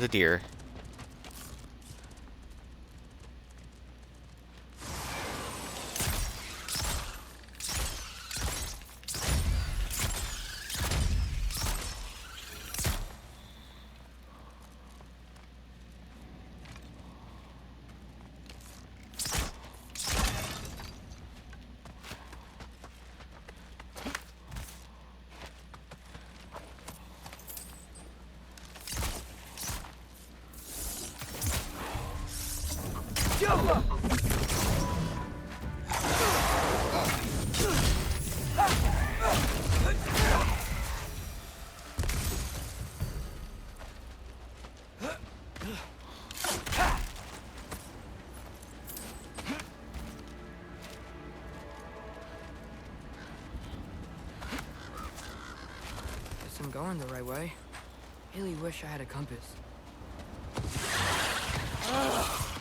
The deer. Guess I'm going the right way. Really wish I had a compass.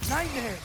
Nightmare!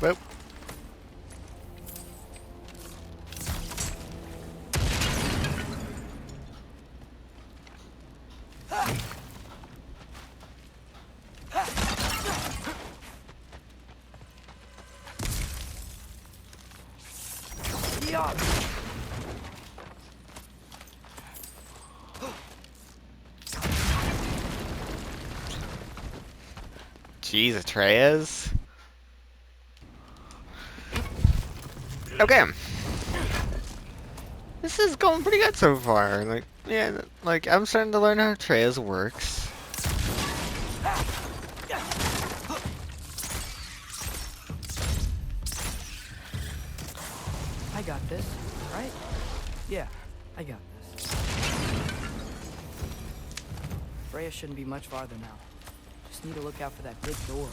Well, jeez, Atreus. Okay. This is going pretty good so far. Like, yeah, like I'm starting to learn how Atreus works. I got this, right? Yeah, I got this. Freya shouldn't be much farther now. Just need to look out for that big door.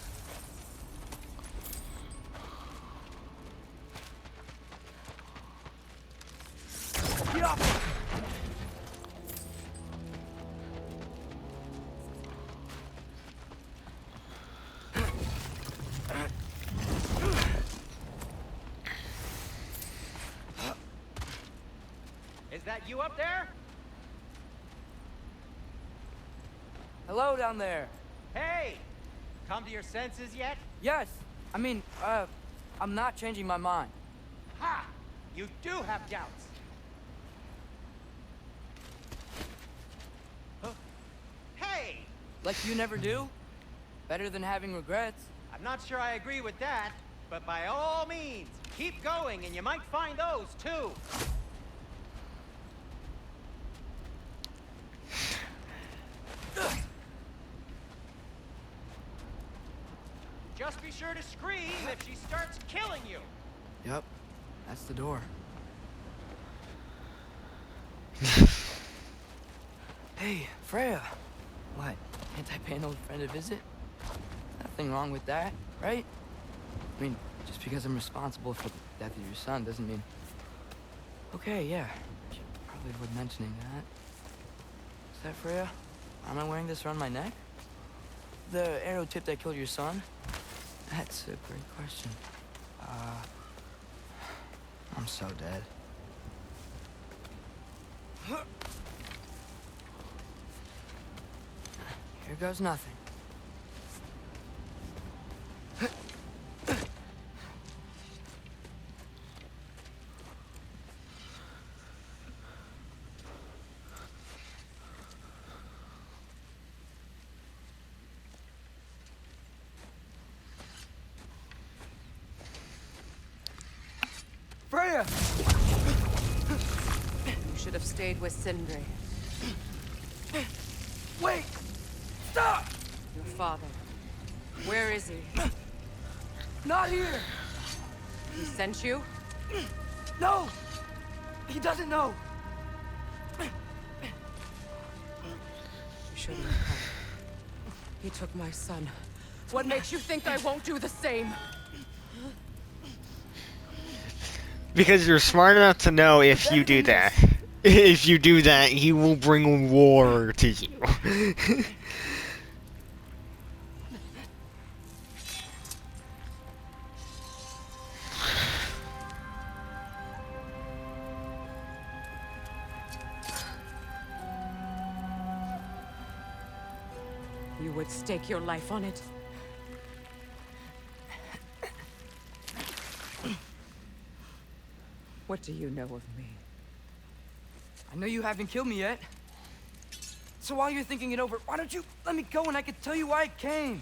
Is that you up there? Hello down there. Hey! Come to your senses yet? Yes, I mean, I'm not changing my mind. Ha! You do have doubts. Huh? Hey! Like you never do? Better than having regrets. I'm not sure I agree with that, but by all means, keep going and you might find those too. Just be sure to scream if she starts killing you. Yep, that's the door. Hey, Freya. What? Can't I pay an old friend a visit? Nothing wrong with that, right? I mean, just because I'm responsible for the death of your son doesn't mean... Okay, yeah. Should probably avoid mentioning that. Is that Freya? Am I wearing this around my neck? The arrow tip that killed your son? That's a great question. I'm so dead. Here goes nothing. Freya! You should have stayed with Sindri. Wait! Stop! Your father. Where is he? Not here! He sent you? No! He doesn't know! You shouldn't have come. He took my son. What makes you think I won't do the same? Because you're smart enough to know if you do that. If you do that, he will bring war to you. You would stake your life on it? What do you know of me? I know you haven't killed me yet. So while you're thinking it over, why don't you let me go and I can tell you why I came?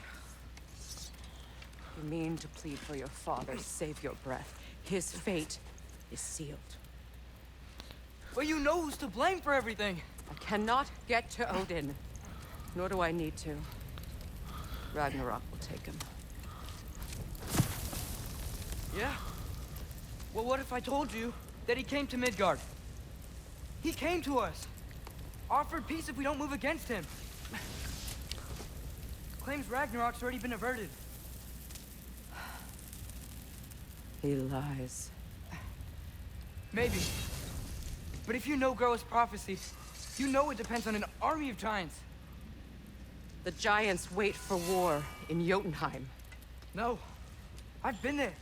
You mean to plead for your father, save your breath. His fate is sealed. Well, you know who's to blame for everything. I cannot get to Odin. Nor do I need to. Ragnarok will take him. Yeah? Well, what if I told you that he came to Midgard? He came to us. Offered peace if we don't move against him. Claims Ragnarok's already been averted. He lies. Maybe. But if you know Groa's prophecy, you know it depends on an army of giants. The giants wait for war in Jotunheim. No. I've been there.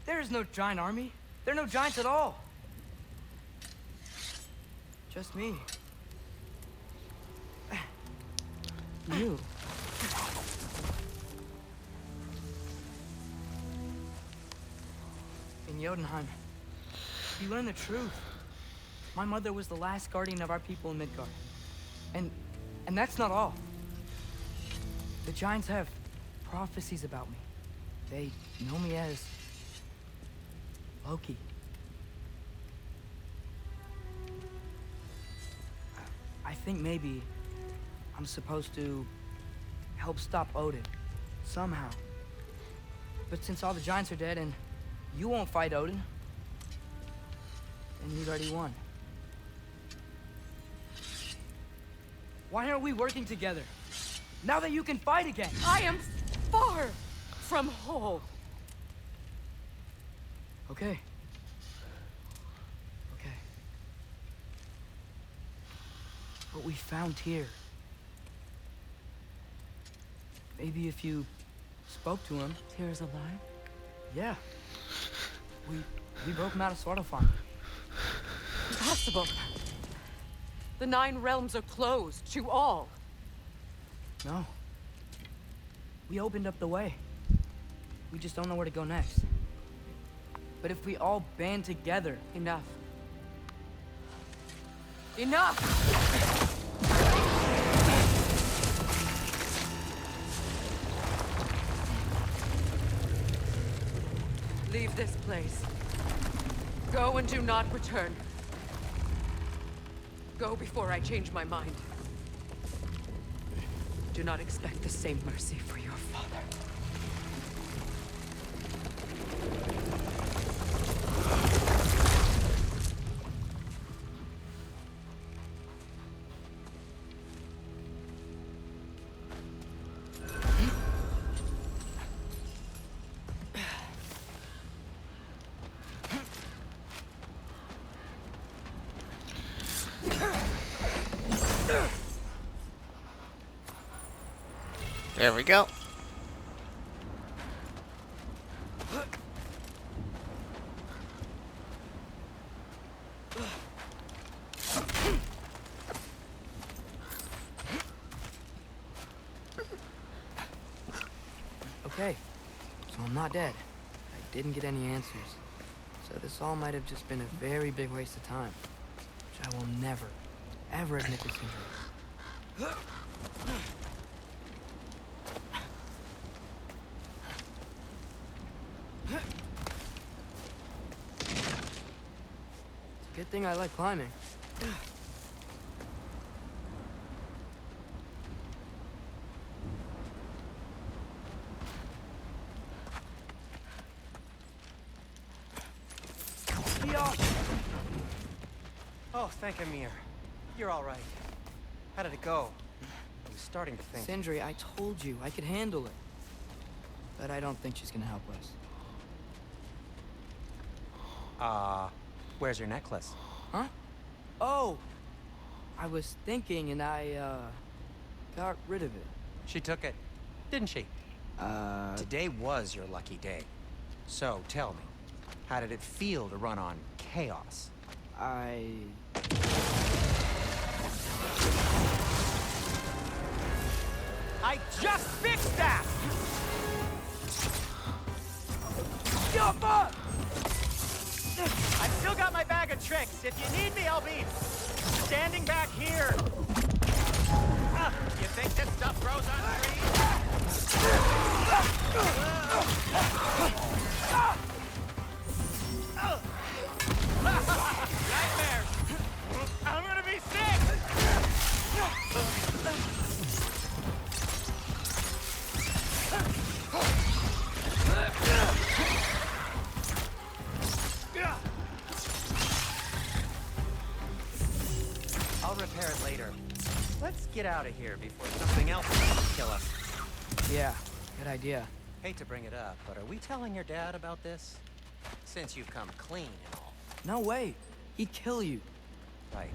There is no giant army. There are no giants at all. Just me. You. In Jotunheim, you learn the truth. My mother was the last guardian of our people in Midgard. And that's not all. The giants have prophecies about me. They know me as Loki. I think maybe I'm supposed to help stop Odin, somehow. But since all the giants are dead and you won't fight Odin, then you've already won. Why aren't we working together? Now that you can fight again! I am far from whole. Okay. Okay. What we found here. Maybe if you spoke to him. Tyr's alive? Yeah. We broke him out of Svartalfheim. Impossible. The 9 realms are closed to all. No. We opened up the way. We just don't know where to go next. But if we all band together... Enough. Enough! Leave this place. Go and do not return. Go before I change my mind. Do not expect the same mercy for your father. There we go. Okay, so I'm not dead. I didn't get any answers. So this all might have just been a very big waste of time. Which I will never, ever admit to Sindri. Good thing I like climbing. Oh, thank Amir. You're all right. How did it go? I was starting to think. Sindri, I told you I could handle it. But I don't think she's gonna help us. Where's your necklace? Huh? Oh! I was thinking and I, got rid of it. She took it, didn't she? Today was your lucky day. So, tell me, how did it feel to run on chaos? I just fixed that! I've still got my bag of tricks. If you need me, I'll be standing back here. You think this stuff grows on trees? Nightmares! I'm gonna be sick! I'll repair it later. Let's get out of here before something else will kill us. yeah, good idea. Hate to bring it up, but are we telling your dad about this? Since you've come clean and all. No way. He'd kill you. Right.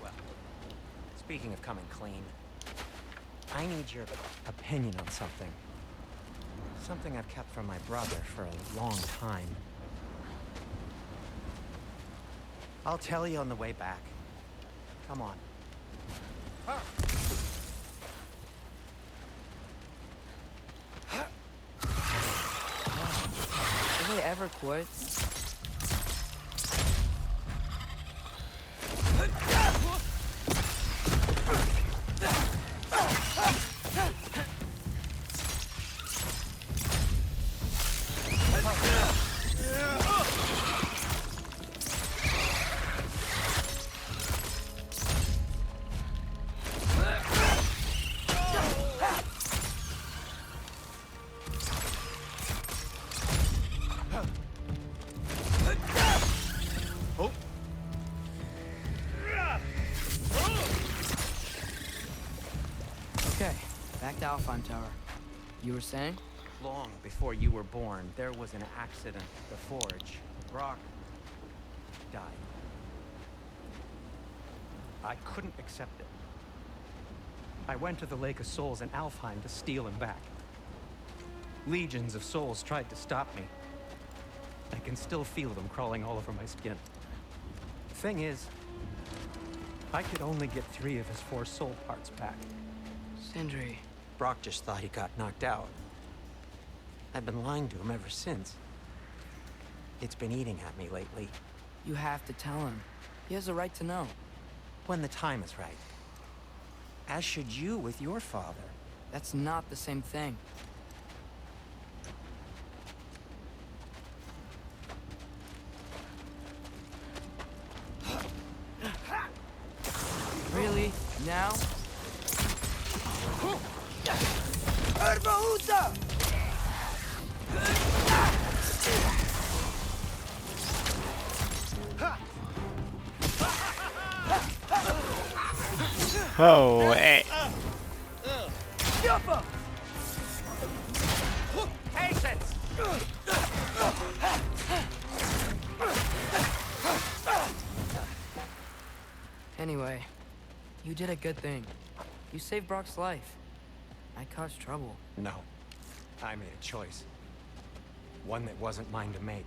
Well, speaking of coming clean, I need your opinion on something. Something I've kept from my brother for a long time. I'll tell you on the way back. Come on. Did they ever quit? Okay, back to Alfheim Tower. You were saying? Long before you were born, there was an accident at the forge. Brock died. I couldn't accept it. I went to the Lake of Souls in Alfheim to steal him back. Legions of souls tried to stop me. I can still feel them crawling all over my skin. The thing is, I could only get 3 of his 4 soul parts back. Sindri. Brock just thought he got knocked out. I've been lying to him ever since. It's been eating at me lately. You have to tell him. He has a right to know. When the time is right. As should you with your father. That's not the same thing. Really? Now? Oh, hey. Patience! Anyway, you did a good thing. You saved Brock's life. I caused trouble. No. I made a choice. One that wasn't mine to make.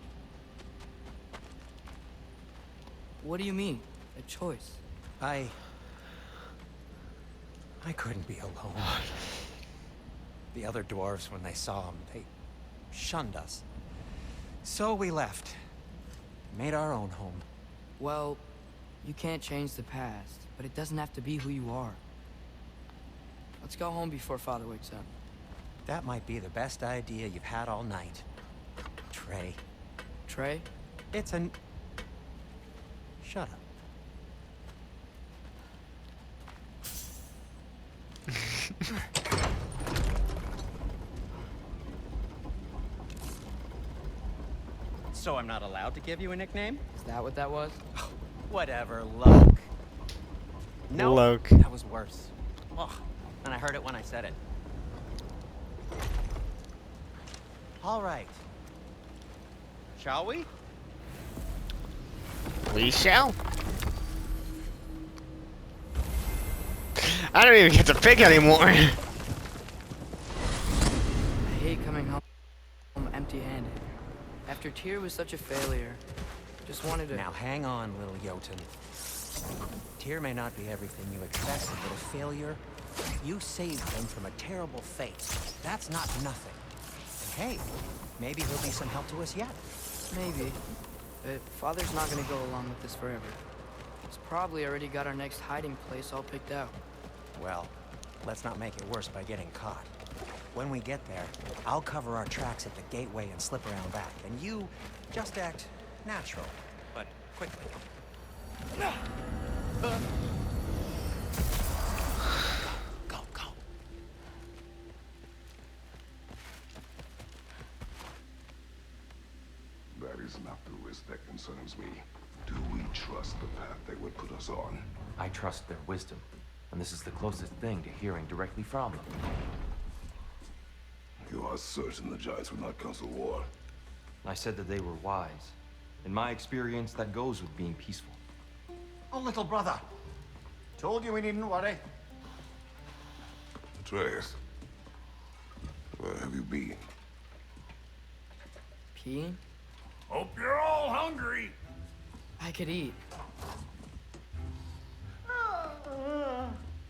What do you mean? A choice? I couldn't be alone. The other dwarves, when they saw him, they shunned us. So we left. Made our own home. Well, you can't change the past, but it doesn't have to be who you are. Let's go home before Father wakes up. That might be the best idea you've had all night. Trey. Trey? It's an... Shut up. So I'm not allowed to give you a nickname? Is that what that was? Whatever, Loke. No, Loke. that was worse. Ugh, and I heard it when I said it. All right. Shall we? We shall. I don't even get to pick anymore. I hate coming home empty-handed. After Tyr was such a failure, just wanted to... Now hang on, little Jotun. Tyr may not be everything you expected, but a failure, you saved him from a terrible fate. That's not nothing. And hey, maybe he'll be some help to us yet. Maybe. But Father's not gonna go along with this forever. He's probably already got our next hiding place all picked out. Well, let's not make it worse by getting caught. When we get there, I'll cover our tracks at the gateway and slip around back. And you just act natural, but quickly. Go, go. That is not the risk that concerns me. Do we trust the path they would put us on? I trust their wisdom, and this is the closest thing to hearing directly from them. You are certain the Giants would not counsel war? I said that they were wise. In my experience, that goes with being peaceful. Oh, little brother. Told you we needn't worry. Atreus, where have you been? Peeing? Hope you're all hungry. I could eat.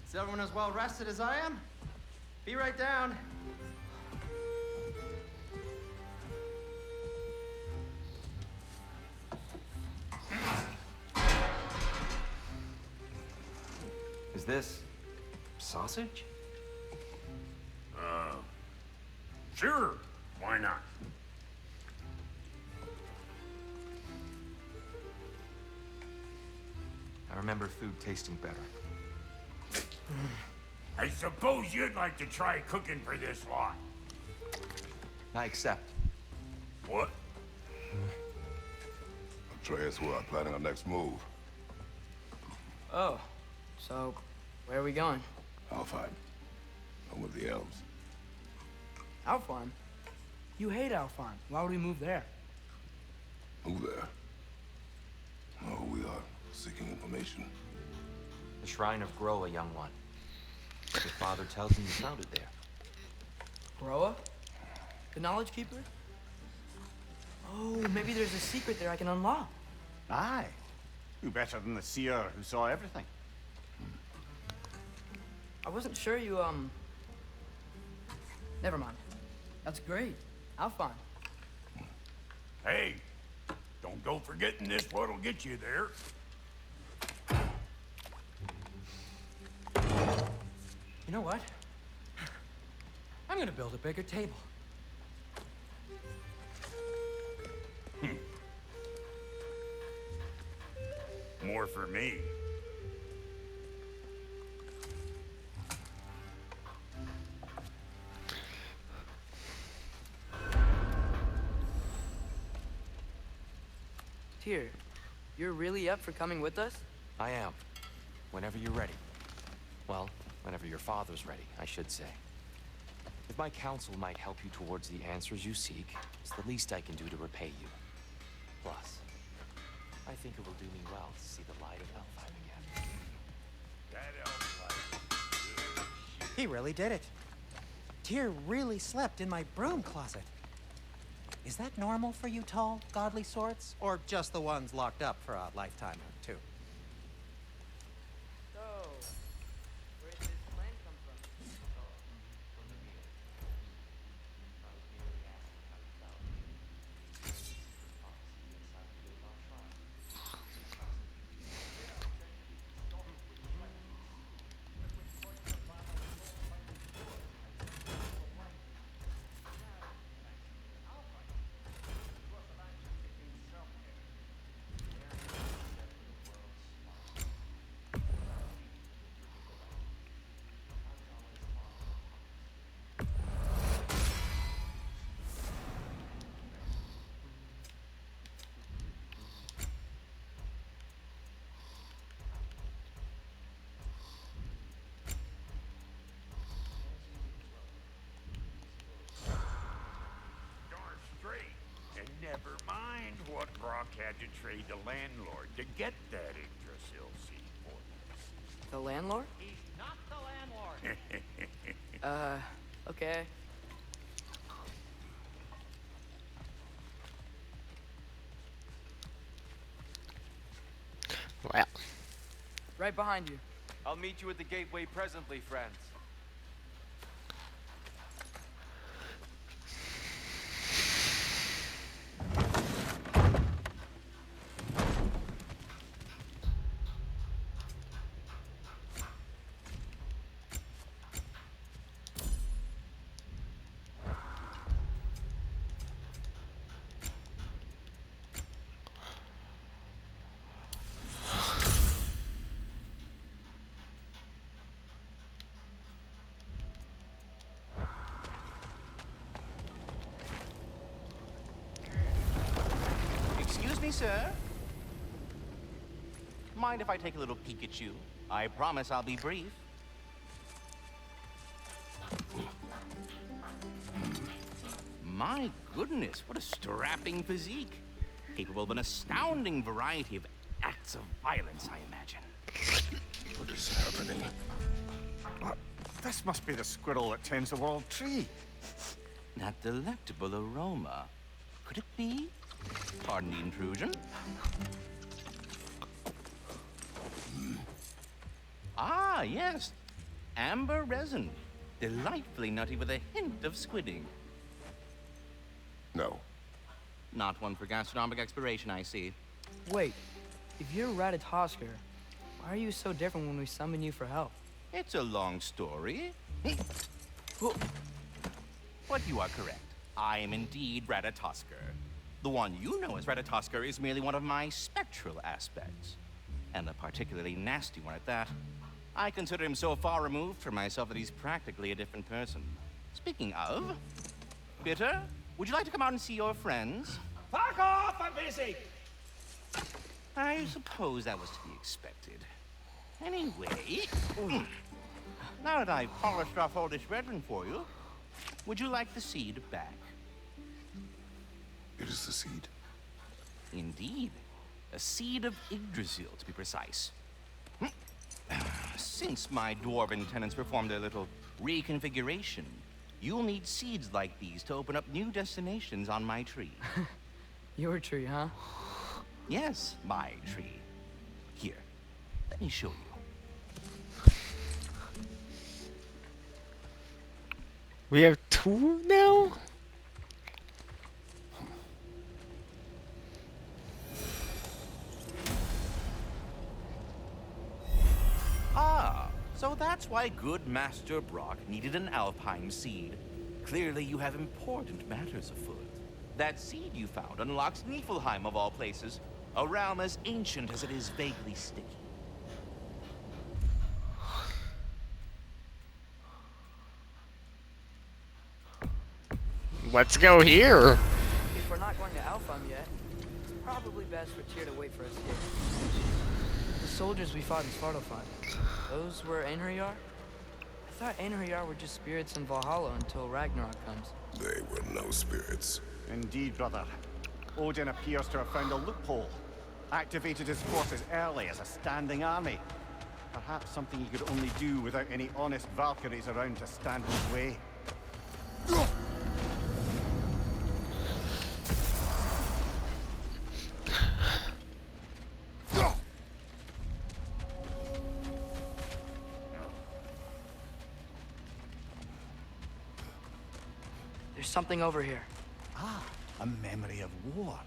Is everyone as well rested as I am? Be right down. Is this sausage? Sure. Why not? I remember food tasting better. I suppose you'd like to try cooking for this lot. I accept. What? Atreus, we are planning our next move. Oh, so where are we going? Alfheim. Home of the elves. Alfheim? You hate Alfheim. Why would we move there? Move there. Oh, we are seeking information. The Shrine of Groa, young one. Your father tells me you found it there. Groa? The Knowledge Keeper? Oh, maybe there's a secret there I can unlock. Aye. Who better than the seer who saw everything? I wasn't sure you, Never mind. That's great. Alfheim. Hey, Don't go forgetting this what'll get you there. You know what? I'm gonna build a bigger table. More for me. Tyr, you're really up for coming with us? I am. Whenever you're ready. Well, whenever your father's ready, I should say. If my counsel might help you towards the answers you seek, it's the least I can do to repay you. Plus, I think it will do me well to see the light of Elfheim again. That elf life. He really did it. Tyr really slept in my broom closet. Is that normal for you tall, godly sorts? Or just the ones locked up for a lifetime or two? So, where did this plan come from? Darn straight. And never mind what Brock had to trade the landlord to get that Yggdrasil seed for The landlord? He's not the landlord. Okay. Well, Right behind you. I'll meet you at the gateway presently, friends. Excuse me, sir. Mind if I take a little peek at you? I promise I'll be brief. My goodness, what a strapping physique. Capable of an astounding variety of acts of violence, I imagine. What is happening? This must be the squirrel that tends the world tree. That delectable aroma. Could it be? Pardon the intrusion. Ah, yes. Amber resin. Delightfully nutty with a hint of squidding. No. Not one for gastronomic exploration, I see. Wait, if you're Ratatoskr, why are you so different when we summon you for help? It's a long story. But you are correct. I am indeed Ratatoskr. The one you know as Ratatoskr is merely one of my spectral aspects. And a particularly nasty one at that. I consider him so far removed from myself that he's practically a different person. Speaking of, Bitter, would you like to come out and see your friends? Fuck off! I'm busy! I suppose that was to be expected. Anyway, now that I've polished off all this resin for you, would you like the seed back? It is the seed. Indeed. A seed of Yggdrasil, to be precise. Since my dwarven tenants performed their little reconfiguration, you'll need seeds like these to open up new destinations on my tree. Your tree, huh? Yes, my tree. Here, let me show you. we have two now? So that's why good Master Brock needed an Alpine seed. Clearly you have important matters afoot. That seed you found unlocks Niflheim of all places, a realm as ancient as it is vaguely sticky. Let's go here. If we're not going to Alfheim yet, it's probably best for Tyr to wait for us here. The soldiers we fought in Svartalfheim, those were Einherjar? I thought Einherjar were just spirits in Valhalla until Ragnarok comes. They were no spirits. Indeed, brother. Odin appears to have found a loophole. Activated his forces early as a standing army. Perhaps something he could only do without any honest Valkyries around to stand in his way. There's something over here. Ah, a memory of war.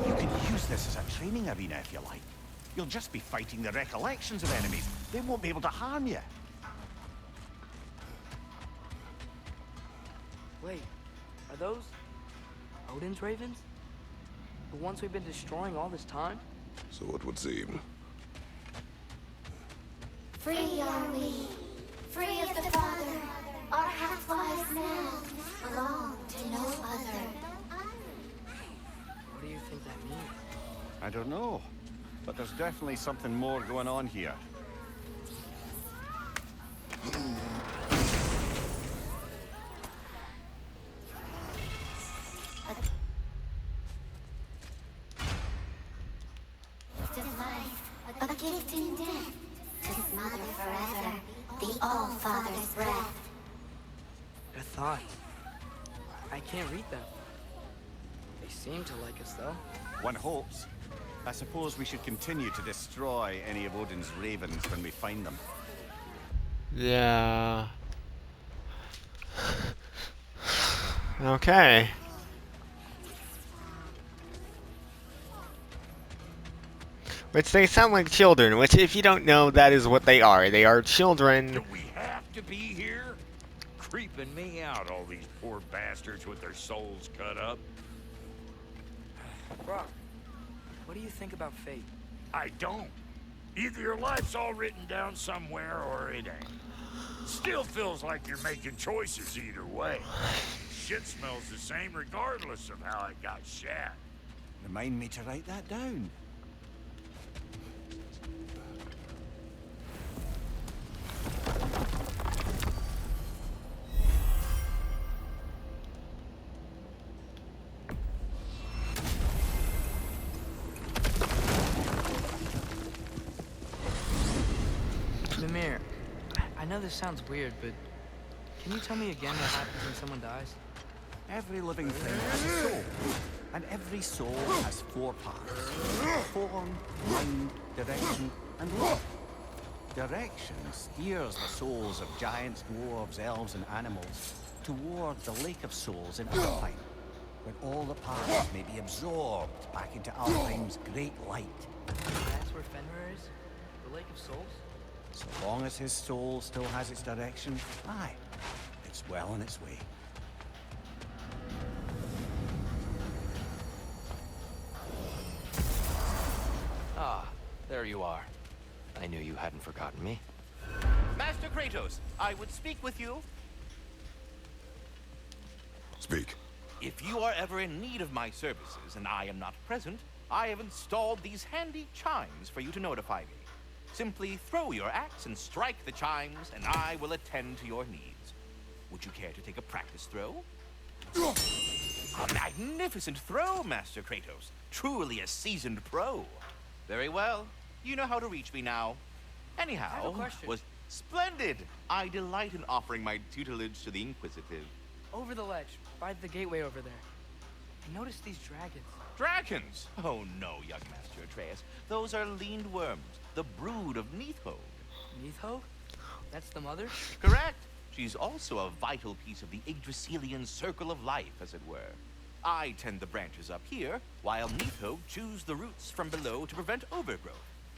You can use this as a training arena if you like. You'll just be fighting the recollections of enemies. They won't be able to harm you. Wait, are those Odin's ravens? The ones we've been destroying all this time? So it would seem. Free are we, free of the Father. Our half-wise men belong to no other. What do you think that means? I don't know, but there's definitely something more going on here. Of life, a gift in death, to smother forever the All-Father's breath. Their thoughts. I can't read them. They seem to like us, though. One hopes. I suppose we should continue to destroy any of Odin's ravens when we find them. Yeah. Okay. Which they sound like children, which if you don't know, that is what they are. They are children. Do we have to be here? Creeping me out, all these poor bastards with their souls cut up. Brock, what do you think about fate? I don't. Either your life's all written down somewhere or it ain't. Still feels like you're making choices either way. Shit smells the same regardless of how it got shat. Remind me to write that down. Mimir, I know this sounds weird, but can you tell me again what happens when someone dies? Every living thing has a soul, and every soul has 4 parts. Form, mind, direction, and love. Direction steers the souls of giants, dwarves, elves, and animals toward the Lake of Souls in Alfheim, where all the parts may be absorbed back into Alfheim's great light. That's where Fenrir is? The Lake of Souls? So long as his soul still has its direction, aye, it's well on its way. Ah, there you are. I knew you hadn't forgotten me. Master Kratos, I would speak with you. Speak. If you are ever in need of my services and I am not present, I have installed these handy chimes for you to notify me. Simply throw your axe and strike the chimes, and I will attend to your needs. Would you care to take a practice throw? A magnificent throw, Master Kratos. Truly a seasoned pro. Very well. You know how to reach me now. Anyhow, I have a question. was splendid. I delight in offering my tutelage to the inquisitive. Over the ledge, by the gateway over there. I noticed these dragons. Dragons? Oh no, young Master Atreus. Those are leaned worms, the brood of Nithhog. Nithhog? That's the mother? Correct. She's also a vital piece of the Yggdrasilian circle of life, as it were. I tend the branches up here, while Nithhog chews the roots from below to prevent overgrowth.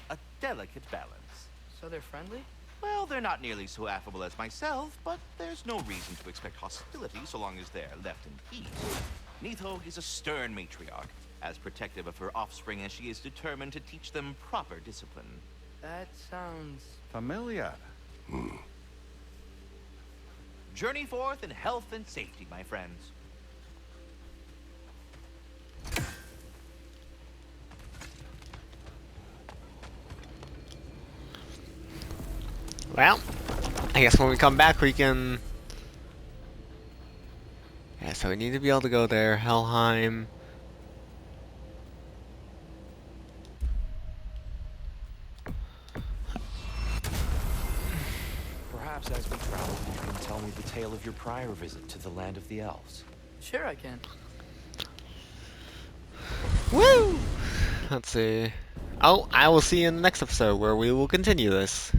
A delicate balance. So they're friendly? Well, they're not nearly so affable as myself, but there's no reason to expect hostility so long as they're left in peace. Neithog is a stern matriarch, as protective of her offspring as she is determined to teach them proper discipline. That sounds... Familiar. Journey forth in health and safety, my friends. Well, I guess when we come back we can... Yeah, so we need to be able to go there. Helheim. Perhaps as we travel, you can tell me the tale of your prior visit to the land of the elves. Sure I can. Woo! Let's see. Oh, I will see you in the next episode where we will continue this.